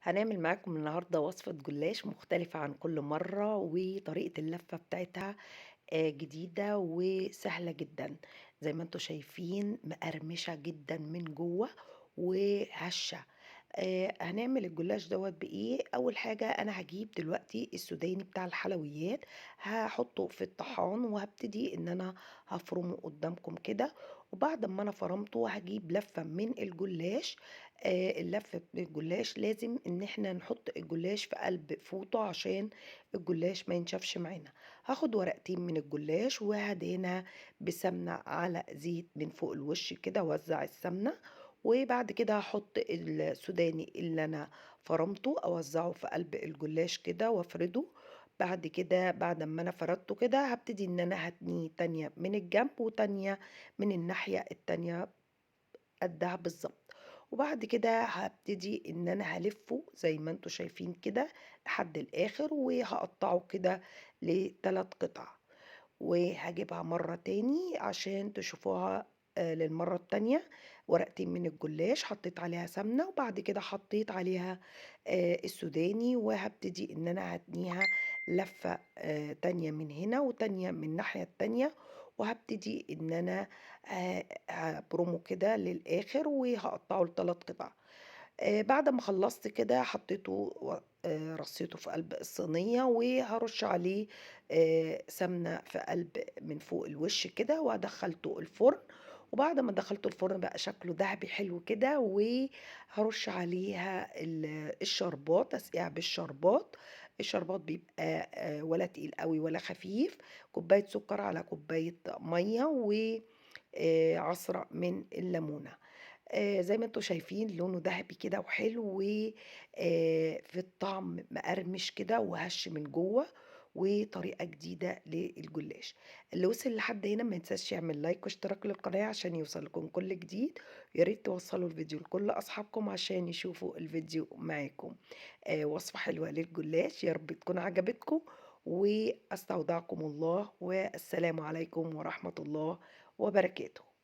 هنعمل معاكم النهاردة وصفة جلاش مختلفة عن كل مرة، وطريقة اللفة بتاعتها جديدة وسهلة جدًا، زي ما أنتم شايفين مقرمشة جدًا من جوّه وهشة. هنعمل الجلاش دوّة بإيه، أول حاجة أنا هاجيب دلوقتي السوداني بتاع الحلويات، هاحطه في الطحان وهابتدي إن أنا هافرمه قدّامكم كده، وبعد أمّا أنا فرمته هاجيب لفة من الجلاش. اللفة الجلاش لازم إن إحنا نحط الجلاش في قلب فوطة عشان الجلاش ما ينشفش معانا. هاخد ورقتين من الجلاش وهادهنها بسمنة على زيت من فوق الوش كده، أوزّع السمنة، وبعد كده هاحط السوداني اللي أنا فرمته أوزّعه في قلب الجلاش كده وافرده. بعد كده بعد أمّا أنا فردته كده هابتدي إن أنا هاتنيه تانية من الجنب وتانية من الناحية التانية قدّها بالضبط. وبعد كده هابتدي إن أنا هالفّه زي ما أنتم شايفين كده لحد الآخر، وهاقطّعه كده ل3 قطع. وهاجيبها مرّة تاني عشان تشوفوها للمرّة التانية. ورقتين من الجلاش حطيت عليها سمنة، وبعد كده حطيت عليها السوداني، وهابتدي إن أنا هاتنيها لفّة تانية من هنا وتانية من الناحية التانية، وهابتدي إن أنا هابرمه كده للآخر وهاقطّعه ل3 قطع. بعد ما خلّصت كده حطيته رصيته في قلب الصينية، وهارُش عليه سمنة في قلب من فوق الوش كده، ودخّلته الفرن. وبعد ما دخّلته الفرن بقى شكله دهبي حلو كده، وهارُش عليها الشربات، أسقيها بالشربات. الشربات بيبقى ولا تقيل أوي ولا خفيف، كوباية سكر على كوباية مَيّة، و عصرة من الليمونة. زي ما أنتم شايفين لونه دهبي كده وحلو، و في الطعم مقرمش كده وهَش من جوّه، وطريقة جديدة للجلاش. اللي وصل لحد هنا ما ينساش يعمل لايك واشتراك للقناة عشان يوصلكم كل جديد، ويا ريت توصّلوا الفيديو لكل أصحابكم عشان يشوفوا الفيديو معاكم. وصفة حلوة للجلاش، يا رب تكون عجبتكم، وأستودعكم الله، والسلام عليكم ورحمة الله وبركاته.